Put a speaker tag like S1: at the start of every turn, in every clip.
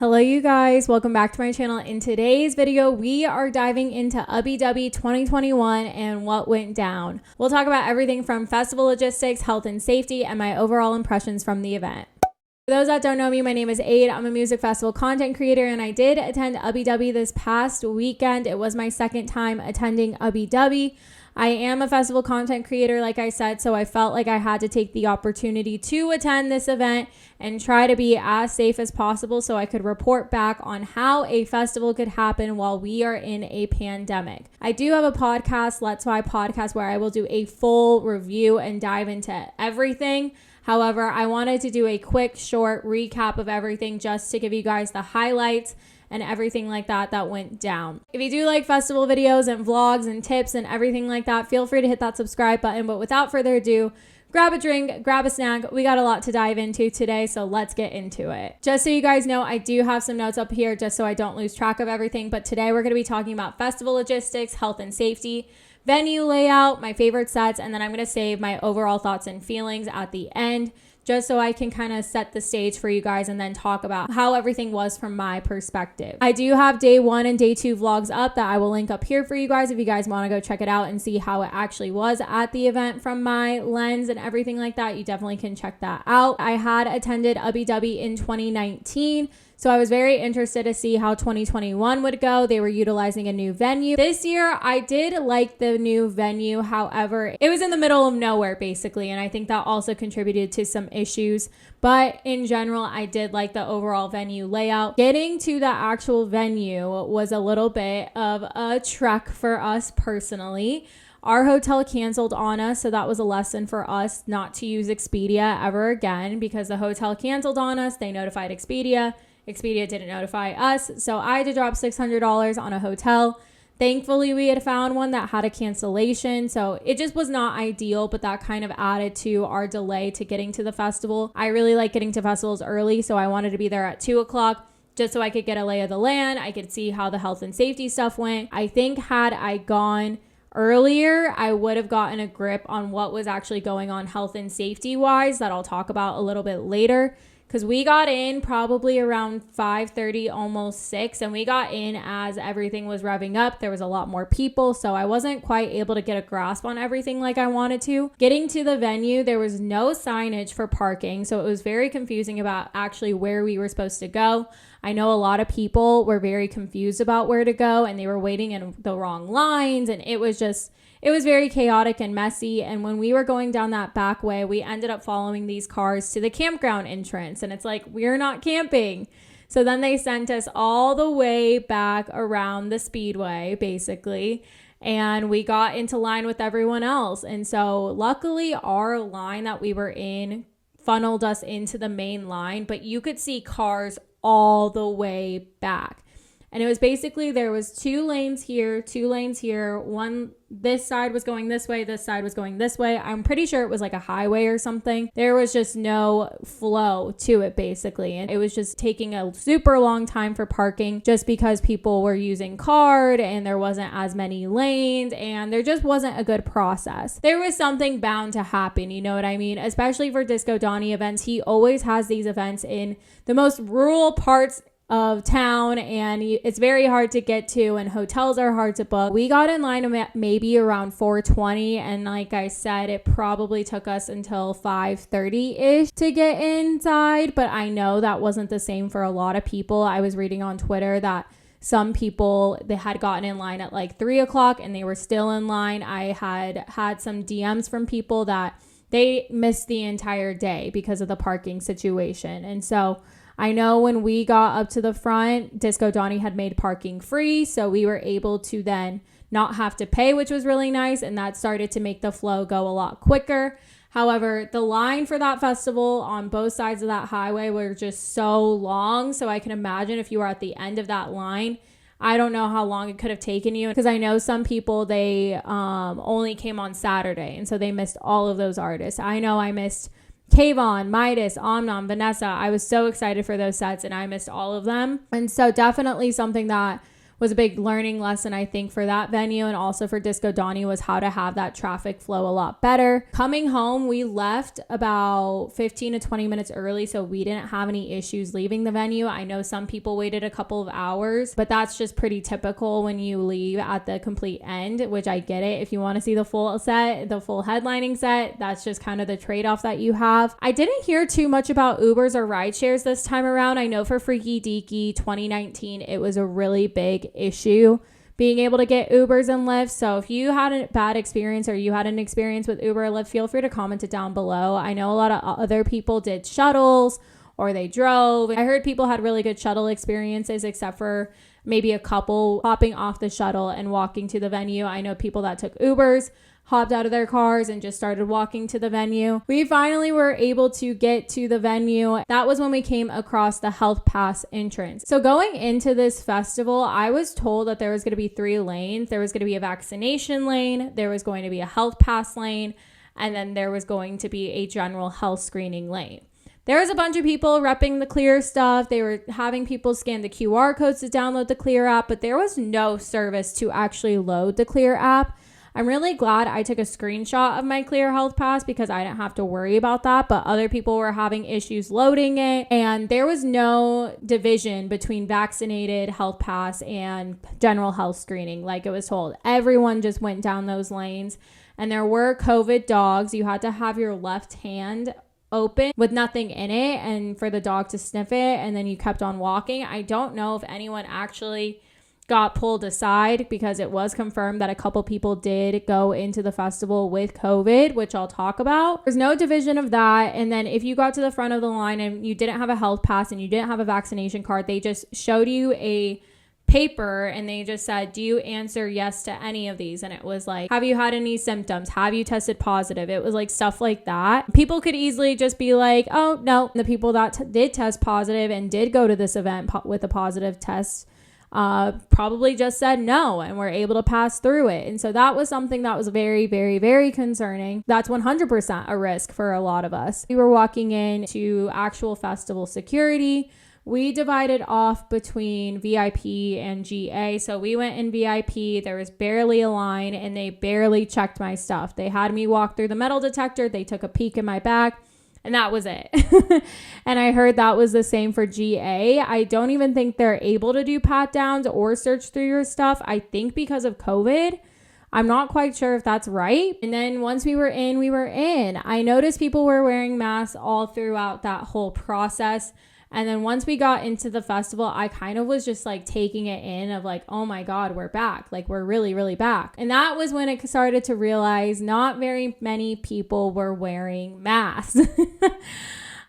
S1: Hello you guys, welcome back to my channel. In today's video, we are diving into Ubbi Dubbi 2021 and what went down. We'll talk about everything from festival logistics, health and safety, and my overall impressions from the event. For those that don't know me, my name is Aid. I'm a music festival content creator and I did attend Ubbi Dubbi this past weekend. It was my second time attending Ubbi Dubbi. I am a festival content creator, like I said, so I felt like I had to take the opportunity to attend this event and try to be as safe as possible so I could report back on how a festival could happen while we are in a pandemic. I do have a podcast, Let's Why Podcast, where I will do a full review and dive into everything. However, I wanted to do a quick, short recap of everything just to give you guys the highlights and everything like that went down. If you do like festival videos and vlogs and tips and everything like that, feel free to hit that subscribe button. But without further ado, grab a drink, grab a snack. We got a lot to dive into today, so let's get into it. Just so you guys know, I do have some notes up here just so I don't lose track of everything. But today we're going to be talking about festival logistics, health and safety, venue layout, my favorite sets, and then I'm going to save my overall thoughts and feelings at the end, just so I can kind of set the stage for you guys and then talk about how everything was from my perspective. I do have day 1 and day 2 vlogs up that I will link up here for you guys if you guys want to go check it out and see how it actually was at the event from my lens and everything like that. You definitely can check that out. I had attended Ubbi Dubbi in 2019. So I was very interested to see how 2021 would go. They were utilizing a new venue. This year, I did like the new venue. However, it was in the middle of nowhere, basically. And I think that also contributed to some issues. But in general, I did like the overall venue layout. Getting to the actual venue was a little bit of a trek for us personally. Our hotel canceled on us, so that was a lesson for us not to use Expedia ever again because the hotel canceled on us. They notified Expedia. Expedia didn't notify us, so I had to drop $600 on a hotel. Thankfully, we had found one that had a cancellation, so it just was not ideal, but that kind of added to our delay to getting to the festival. I really like getting to festivals early, so I wanted to be there at 2 o'clock just so I could get a lay of the land. I could see how the health and safety stuff went. I think had I gone earlier, I would have gotten a grip on what was actually going on health and safety wise that I'll talk about a little bit later. Because we got in probably around 5:30, almost 6, and we got in as everything was revving up. There was a lot more people, so I wasn't quite able to get a grasp on everything like I wanted to. Getting to the venue, there was no signage for parking, so it was very confusing about actually where we were supposed to go. I know a lot of people were very confused about where to go, and they were waiting in the wrong lines, and it was very chaotic and messy. And when we were going down that back way, we ended up following these cars to the campground entrance. And it's like, we're not camping. So then they sent us all the way back around the speedway, basically. And we got into line with everyone else. And so luckily, our line that we were in funneled us into the main line. But you could see cars all the way back. And it was basically, there was 2 lanes here, 2 lanes here. One, this side was going this way, this side was going this way. I'm pretty sure it was like a highway or something. There was just no flow to it, basically. And it was just taking a super long time for parking just because people were using card and there wasn't as many lanes and there just wasn't a good process. There was something bound to happen, you know what I mean? Especially for Disco Donnie events. He always has these events in the most rural parts of town, and it's very hard to get to, and hotels are hard to book. We got in line maybe around 4:20, and like I said, it probably took us until 5:30-ish to get inside, but I know that wasn't the same for a lot of people. I was reading on Twitter that some people, they had gotten in line at like 3 o'clock and they were still in line. I had some DMs from people that they missed the entire day because of the parking situation. And so I know when we got up to the front, Disco Donnie had made parking free, so we were able to then not have to pay, which was really nice, and that started to make the flow go a lot quicker. However, the line for that festival on both sides of that highway were just so long, so I can imagine if you were at the end of that line, I don't know how long it could have taken you, because I know some people, they only came on Saturday, and so they missed all of those artists. I know I missed Kayvon, Midas, Omnom, Vanessa. I was so excited for those sets and I missed all of them. And so definitely something that was a big learning lesson, I think, for that venue, and also for Disco Donnie, was how to have that traffic flow a lot better. Coming home, we left about 15 to 20 minutes early, so we didn't have any issues leaving the venue. I know some people waited a couple of hours, but that's just pretty typical when you leave at the complete end, which I get it. If you want to see the full set, the full headlining set, that's just kind of the trade-off that you have. I didn't hear too much about Ubers or ride shares this time around. I know for Freaky Deaky 2019, it was a really big issue being able to get Ubers and Lyfts. So if you had a bad experience or you had an experience with Uber or Lyft, feel free to comment it down below. I know a lot of other people did shuttles or they drove. I heard people had really good shuttle experiences, except for maybe a couple hopping off the shuttle and walking to the venue. I know people that took Ubers, hopped out of their cars and just started walking to the venue. We finally were able to get to the venue. That was when we came across the Health Pass entrance. So going into this festival, I was told that there was going to be 3 lanes. There was going to be a vaccination lane, there was going to be a Health Pass lane, and then there was going to be a general health screening lane. There was a bunch of people repping the Clear stuff. They were having people scan the QR codes to download the Clear app, but there was no service to actually load the Clear app. I'm really glad I took a screenshot of my Clear Health Pass because I didn't have to worry about that, but other people were having issues loading it, and there was no division between vaccinated Health Pass and general health screening like it was told. Everyone just went down those lanes, and there were COVID dogs. You had to have your left hand open with nothing in it and for the dog to sniff it, and then you kept on walking. I don't know if anyone actually got pulled aside because it was confirmed that a couple people did go into the festival with COVID, which I'll talk about. There's no division of that. And then if you got to the front of the line and you didn't have a health pass and you didn't have a vaccination card, they just showed you a paper and they just said, do you answer yes to any of these? And it was like, have you had any symptoms? Have you tested positive? It was like stuff like that. People could easily just be like, oh no. The people that did test positive and did go to this event with a positive test probably just said no and were able to pass through it. And so that was something that was very, very, very concerning. That's 100% a risk for a lot of us. We were walking into actual festival security. We divided off between VIP and GA. So we went in VIP. There was barely a line and they barely checked my stuff. They had me walk through the metal detector. They took a peek in my bag. And that was it. And I heard that was the same for GA. I don't even think they're able to do pat downs or search through your stuff. I think because of COVID. I'm not quite sure if that's right. And then once we were in, we were in. I noticed people were wearing masks all throughout that whole process. And then once we got into the festival, I kind of was just like taking it in of like, oh my God, we're back. Like we're really, really back. And that was when it started to realize not very many people were wearing masks.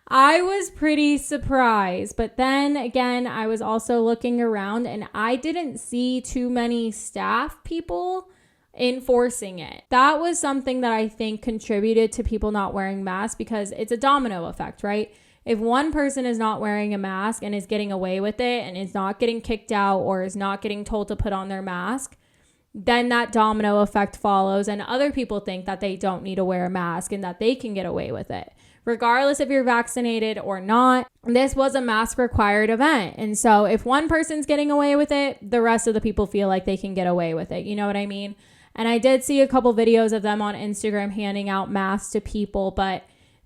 S1: I was pretty surprised. But then again, I was also looking around and I didn't see too many staff people enforcing it. That was something that I think contributed to people not wearing masks because it's a domino effect, right? If one person is not wearing a mask and is getting away with it and is not getting kicked out or is not getting told to put on their mask, then that domino effect follows and other people think that they don't need to wear a mask and that they can get away with it. Regardless if you're vaccinated or not, this was a mask required event. And so if one person's getting away with it, the rest of the people feel like they can get away with it. You know what I mean? And I did see a couple videos of them on Instagram handing out masks to people, but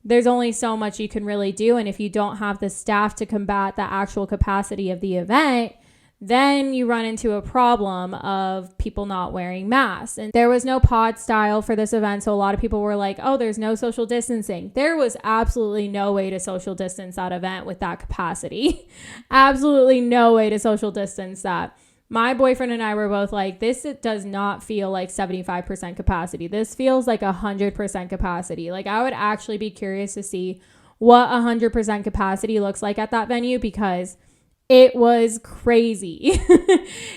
S1: there's only so much you can really do. And if you don't have the staff to combat the actual capacity of the event, then you run into a problem of people not wearing masks. And there was no pod style for this event. So a lot of people were like, oh, there's no social distancing. There was absolutely no way to social distance that event with that capacity. Absolutely no way to social distance that. My boyfriend and I were both like, this does not feel like 75% capacity. This feels like 100% capacity. Like I would actually be curious to see what 100% capacity looks like at that venue because it was crazy.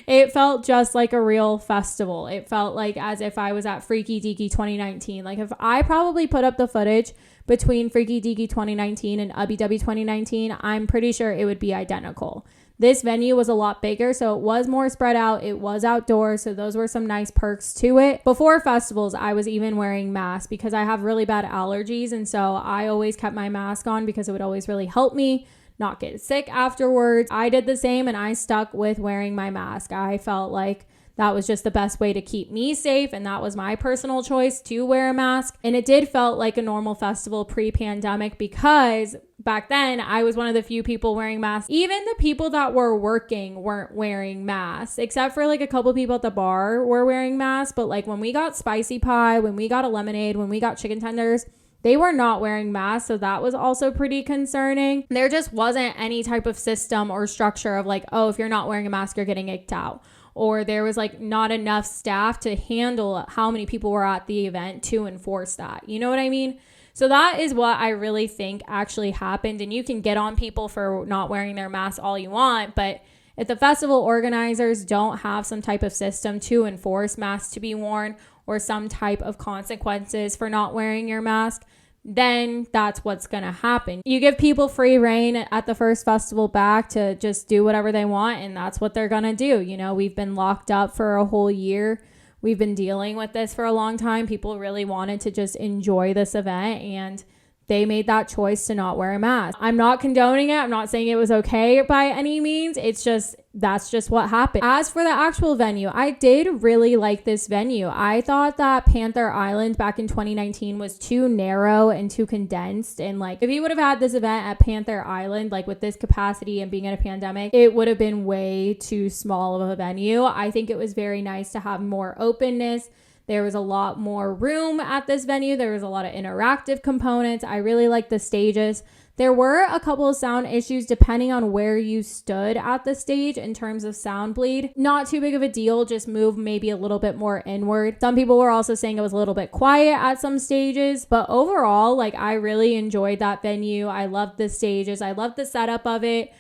S1: It felt just like a real festival. It felt like as if I was at Freaky Deaky 2019. Like if I probably put up the footage between Freaky Deaky 2019 and Ubbi Dubbi 2019, I'm pretty sure it would be identical. This venue was a lot bigger, so it was more spread out. It was outdoors, so those were some nice perks to it. Before festivals, I was even wearing masks because I have really bad allergies, and so I always kept my mask on because it would always really help me not get sick afterwards. I did the same and I stuck with wearing my mask. I felt like that was just the best way to keep me safe, and that was my personal choice to wear a mask. And it did felt like a normal festival pre-pandemic, because back then I was one of the few people wearing masks. Even the people that were working weren't wearing masks, except for like a couple people at the bar were wearing masks. But like when we got spicy pie, when we got a lemonade, when we got chicken tenders, they were not wearing masks. So that was also pretty concerning. There just wasn't any type of system or structure of like, oh, if you're not wearing a mask, you're getting kicked out. Or there was like not enough staff to handle how many people were at the event to enforce that. You know what I mean? So that is what I really think actually happened. And you can get on people for not wearing their masks all you want, but if the festival organizers don't have some type of system to enforce masks to be worn, or some type of consequences for not wearing your mask, then that's what's going to happen. You give people free reign at the first festival back to just do whatever they want, and that's what they're going to do. You know, we've been locked up for a whole year. We've been dealing with this for a long time. People really wanted to just enjoy this event, and they made that choice to not wear a mask. I'm not condoning it. I'm not saying it was okay by any means. It's just, that's just what happened. As for the actual venue, I did really like this venue. I thought that Panther Island back in 2019 was too narrow and too condensed. And like, if you would have had this event at Panther Island, like with this capacity and being in a pandemic, it would have been way too small of a venue. I think it was very nice to have more openness. There was a lot more room at this venue. There was a lot of interactive components. I really liked the stages. There were a couple of sound issues depending on where you stood at the stage in terms of sound bleed. Not too big of a deal, just move maybe a little bit more inward. Some people were also saying it was a little bit quiet at some stages, but overall, like, I really enjoyed that venue. I loved the stages. I loved the setup of it.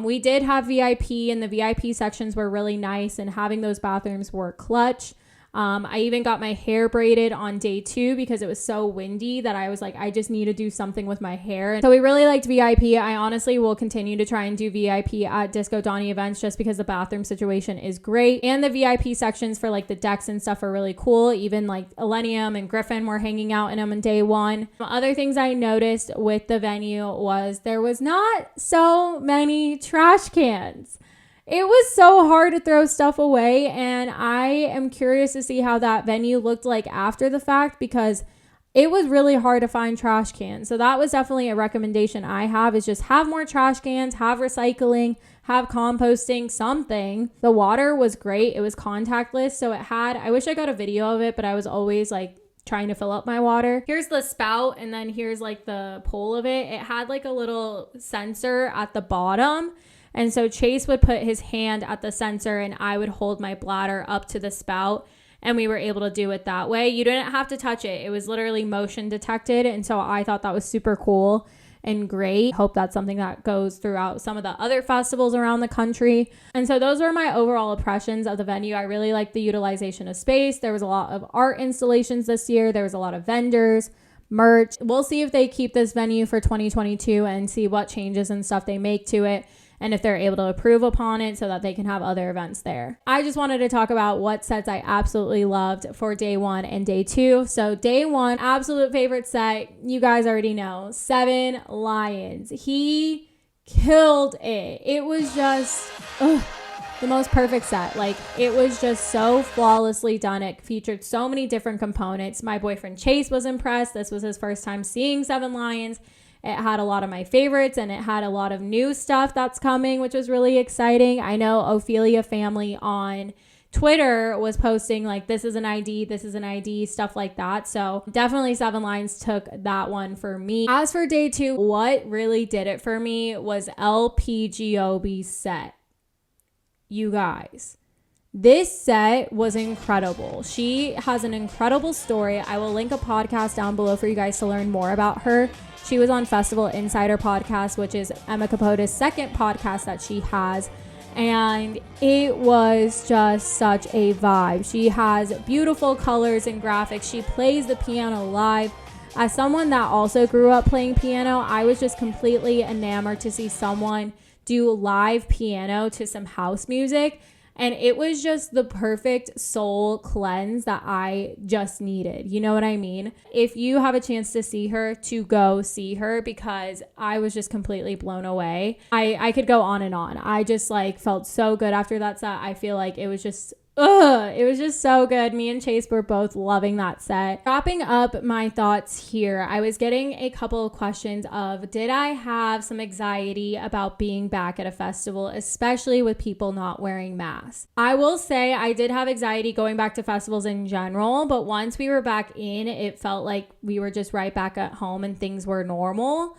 S1: We did have VIP, and the VIP sections were really nice, and having those bathrooms were clutch. I even got my hair braided on day 2 because it was so windy that I was like, I just need to do something with my hair. So we really liked VIP. I honestly will continue to try and do VIP at Disco Donnie events just because the bathroom situation is great. And the VIP sections for like the decks and stuff are really cool. Even like Elenium and Griffin were hanging out in them on day 1. Other things I noticed with the venue was there was not so many trash cans. It was so hard to throw stuff away, and I am curious to see how that venue looked like after the fact, because it was really hard to find trash cans. So that was definitely a recommendation I have, is just have more trash cans, have recycling, have composting, something. The water was great. It was contactless. So it had, I wish I got a video of it, but I was always like trying to fill up my water. Here's the spout, and then here's like the pole of it. It had like a little sensor at the bottom. And so Chase would put his hand at the sensor and I would hold my bladder up to the spout, and we were able to do it that way. You didn't have to touch it. It was literally motion detected. And so I thought that was super cool and great. Hope that's something that goes throughout some of the other festivals around the country. And so those were my overall impressions of the venue. I really liked the utilization of space. There was a lot of art installations this year. There was a lot of vendors, merch. We'll see if they keep this venue for 2022 and see what changes and stuff they make to it, and if they're able to approve upon it so that they can have other events there. I just wanted to talk about what sets I absolutely loved for day 1 and day 2. So day 1, absolute favorite set, you guys already know, 7 Lions. He killed it. It was just the most perfect set. Like, it was just so flawlessly done. It featured so many different components. My boyfriend Chase was impressed. This was his first time seeing 7 Lions. It had a lot of my favorites, and it had a lot of new stuff that's coming, which was really exciting. I know Ophelia Family on Twitter was posting like, this is an ID, stuff like that. So definitely 7 Lions took that one for me. As for day 2, what really did it for me was LPGOB's set. You guys, this set was incredible. She has an incredible story. I will link a podcast down below for you guys to learn more about her. She was on Festival Insider Podcast, which is Emma Capote's second podcast that she has. And it was just such a vibe. She has beautiful colors and graphics. She plays the piano live. As someone that also grew up playing piano, I was just completely enamored to see someone do live piano to some house music. And it was just the perfect soul cleanse that I just needed. You know what I mean? If you have a chance to see her, to go see her, because I was just completely blown away. I could go on and on. I just like felt so good after that set. I feel like it was just it was just so good. Me and Chase were both loving that set. Wrapping up my thoughts here, I was getting a couple of questions of, did I have some anxiety about being back at a festival, especially with people not wearing masks? I will say I did have anxiety going back to festivals in general, but once we were back in, it felt like we were just right back at home and things were normal.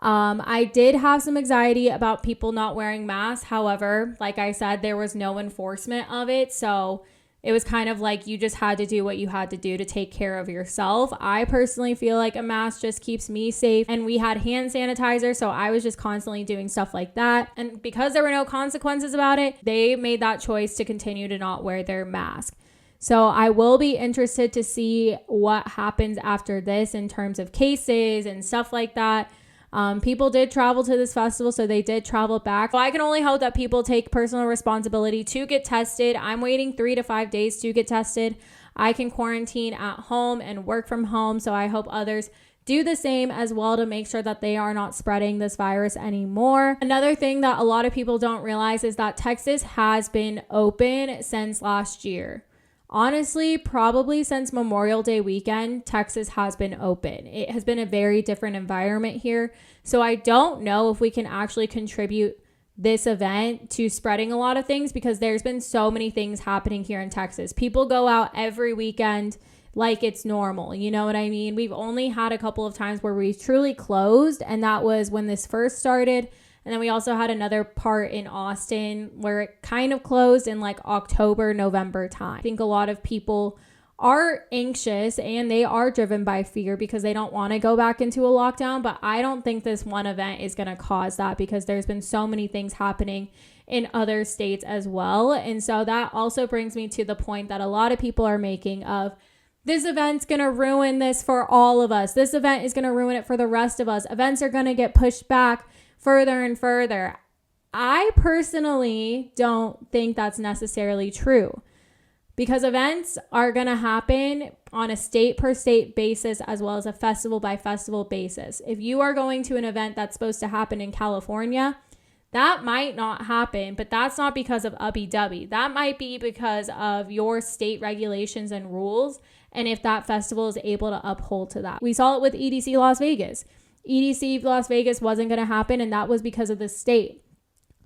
S1: I did have some anxiety about people not wearing masks. However, like I said, there was no enforcement of it. So it was kind of like you just had to do what you had to do to take care of yourself. I personally feel like a mask just keeps me safe. And we had hand sanitizer, so I was just constantly doing stuff like that. And because there were no consequences about it, they made that choice to continue to not wear their mask. So I will be interested to see what happens after this in terms of cases and stuff like that. People did travel to this festival, so they did travel back. So I can only hope that people take personal responsibility to get tested. I'm waiting 3 to 5 days to get tested. I can quarantine at home and work from home, so I hope others do the same as well to make sure that they are not spreading this virus anymore. Another thing that a lot of people don't realize is that Texas has been open since last year. Honestly, probably since Memorial Day weekend, Texas has been open. It has been a very different environment here. So I don't know if we can actually contribute this event to spreading a lot of things, because there's been so many things happening here in Texas. People go out every weekend like it's normal. You know what I mean? We've only had a couple of times where we truly closed, and that was when this first started. And then we also had another part in Austin where it kind of closed in like October, November time. I think a lot of people are anxious and they are driven by fear because they don't want to go back into a lockdown. But I don't think this one event is going to cause that, because there's been so many things happening in other states as well. And so that also brings me to the point that a lot of people are making of, this event's going to ruin this for all of us. This event is going to ruin it for the rest of us. Events are going to get pushed back further and further. I personally don't think that's necessarily true, because events are going to happen on a state per state basis as well as a festival by festival basis. If you are going to an event that's supposed to happen in California, that might not happen, but that's not because of Ubbi Dubbi. That might be because of your state regulations and rules, and if that festival is able to uphold to that. We saw it with EDC Las Vegas. EDC Las Vegas wasn't going to happen, and that was because of the state.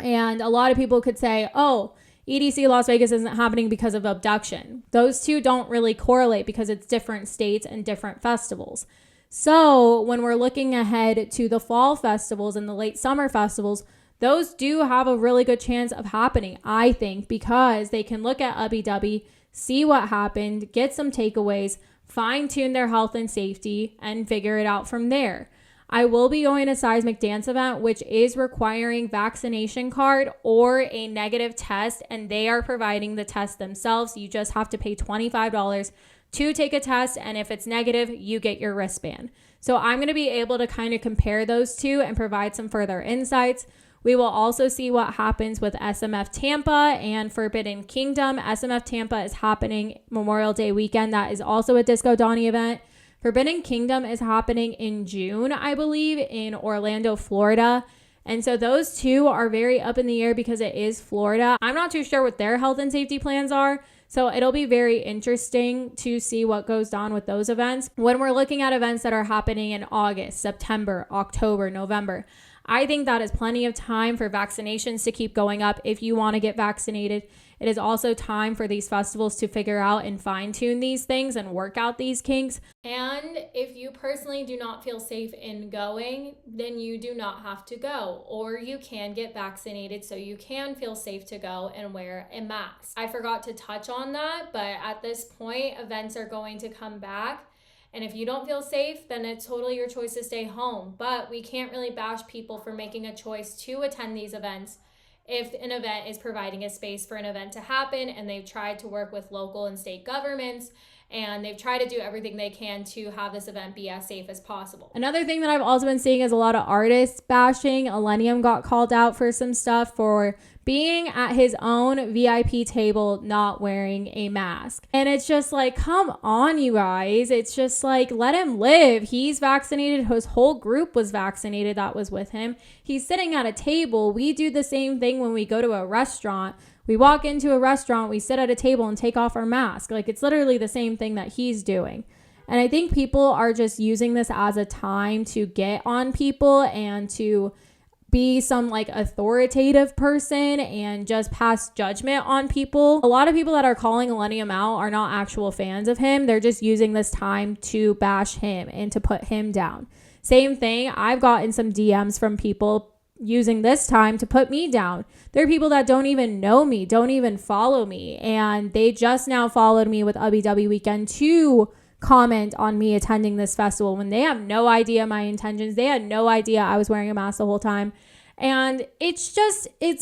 S1: And a lot of people could say, oh, EDC Las Vegas isn't happening because of abduction. Those two don't really correlate because it's different states and different festivals. So when we're looking ahead to the fall festivals and the late summer festivals, those do have a really good chance of happening, I think, because they can look at Ubbi Dubbi, see what happened, get some takeaways, fine-tune their health and safety, and figure it out from there. I will be going to Seismic Dance event, which is requiring vaccination card or a negative test, and they are providing the test themselves. You just have to pay $25 to take a test, and if it's negative, you get your wristband. So I'm going to be able to kind of compare those two and provide some further insights. We will also see what happens with SMF Tampa and Forbidden Kingdom. SMF Tampa is happening Memorial Day weekend. That is also a Disco Donnie event. Forbidden Kingdom is happening in June, I believe, in Orlando, Florida. And so those two are very up in the air because it is Florida. I'm not too sure what their health and safety plans are. So it'll be very interesting to see what goes on with those events. When we're looking at events that are happening in August, September, October, November, I think that is plenty of time for vaccinations to keep going up if you want to get vaccinated. It is also time for these festivals to figure out and fine-tune these things and work out these kinks. And if you personally do not feel safe in going, then you do not have to go. Or you can get vaccinated so you can feel safe to go and wear a mask. I forgot to touch on that, but at this point, events are going to come back. And if you don't feel safe, then it's totally your choice to stay home. But we can't really bash people for making a choice to attend these events if an event is providing a space for an event to happen and they've tried to work with local and state governments and they've tried to do everything they can to have this event be as safe as possible. Another thing that I've also been seeing is a lot of artists bashing. Millennium got called out for some stuff for being at his own VIP table not wearing a mask. And it's just like, come on, you guys. It's just like, let him live. He's vaccinated. His whole group was vaccinated that was with him. He's sitting at a table. We do the same thing when we go to a restaurant. We walk into a restaurant, we sit at a table and take off our mask. Like, it's literally the same thing that he's doing. And I think people are just using this as a time to get on people and to be some like authoritative person and just pass judgment on people. A lot of people that are calling Millennium out are not actual fans of him. They're just using this time to bash him and to put him down. Same thing. I've gotten some DMs from people using this time to put me down. There are people that don't even know me, don't even follow me, and they just now followed me with Ubbi Dubbi weekend to comment on me attending this festival when they have no idea my intentions. They had no idea I was wearing a mask the whole time. And it's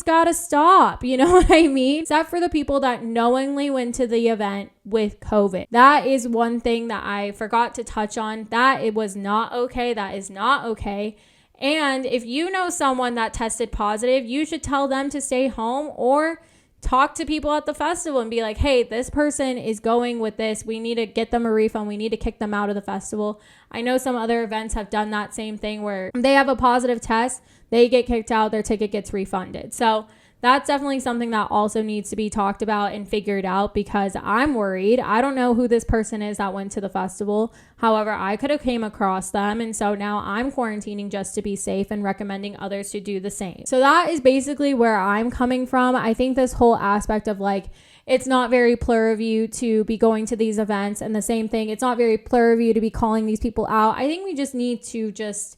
S1: gotta stop. You know what I mean? Except for the people that knowingly went to the event with COVID. That is one thing that I forgot to touch on. That it was not okay. That is not okay. And if you know someone that tested positive, you should tell them to stay home or talk to people at the festival and be like, hey, this person is going with this. We need to get them a refund. We need to kick them out of the festival. I know some other events have done that same thing where they have a positive test, they get kicked out, their ticket gets refunded. So that's definitely something that also needs to be talked about and figured out, because I'm worried. I don't know who this person is that went to the festival. However, I could have came across them. And so now I'm quarantining just to be safe and recommending others to do the same. So that is basically where I'm coming from. I think this whole aspect of like, it's not very plur of you to be going to these events, and the same thing, it's not very plur of you to be calling these people out. I think we just need to just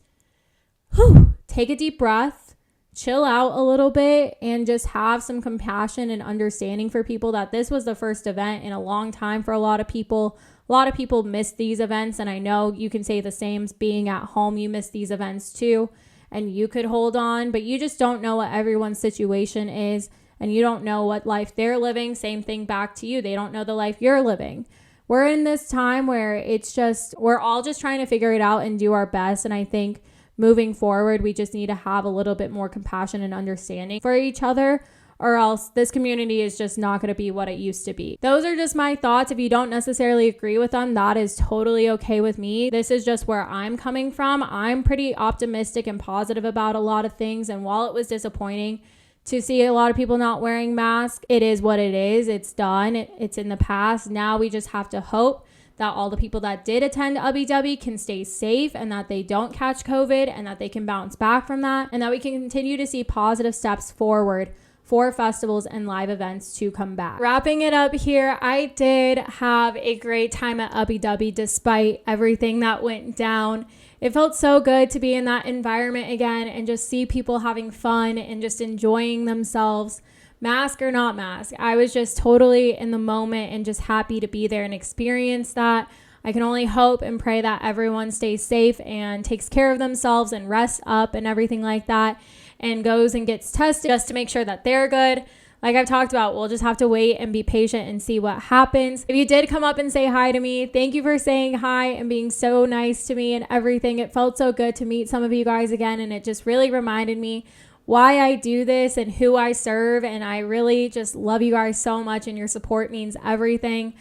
S1: take a deep breath, chill out a little bit, and just have some compassion and understanding for people that this was the first event in a long time for a lot of people. A lot of people miss these events, and I know you can say the same. Being at home, you miss these events too, and you could hold on, but you just don't know what everyone's situation is, and you don't know what life they're living. Same thing back to you. They don't know the life you're living. We're in this time where we're all just trying to figure it out and do our best, and I think moving forward, we just need to have a little bit more compassion and understanding for each other, or else this community is just not going to be what it used to be. Those are just my thoughts. If you don't necessarily agree with them, that is totally okay with me. This is just where I'm coming from. I'm pretty optimistic and positive about a lot of things. And while it was disappointing to see a lot of people not wearing masks, it is what it is. It's done. It's in the past. Now we just have to hope that all the people that did attend Ubbi Dubbi can stay safe and that they don't catch COVID and that they can bounce back from that, and that we can continue to see positive steps forward for festivals and live events to come back. Wrapping it up here, I did have a great time at Ubbi Dubbi despite everything that went down. It felt so good to be in that environment again and just see people having fun and just enjoying themselves. Mask or not mask, I was just totally in the moment and just happy to be there and experience that. I can only hope and pray that everyone stays safe and takes care of themselves and rests up and everything like that, and goes and gets tested just to make sure that they're good. Like I've talked about, we'll just have to wait and be patient and see what happens. If you did come up and say hi to me, thank you for saying hi and being so nice to me and everything. It felt so good to meet some of you guys again, and it just really reminded me why I do this and who I serve, and I really just love you guys so much, and your support means everything.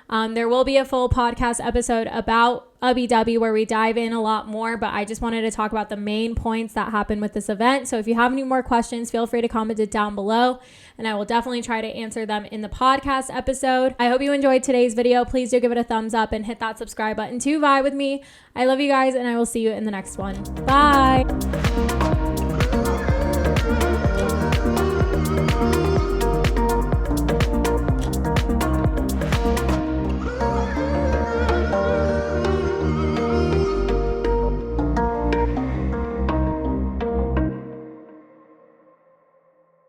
S1: There will be a full podcast episode about Ubbi Dubbi where we dive in a lot more, but I just wanted to talk about the main points that happened with this event. So if you have any more questions, feel free to comment it down below, and I will definitely try to answer them in the podcast episode. I hope you enjoyed today's video. Please do give it a thumbs up and hit that subscribe button to vibe with me. I love you guys, and I will see you in the next one. Bye.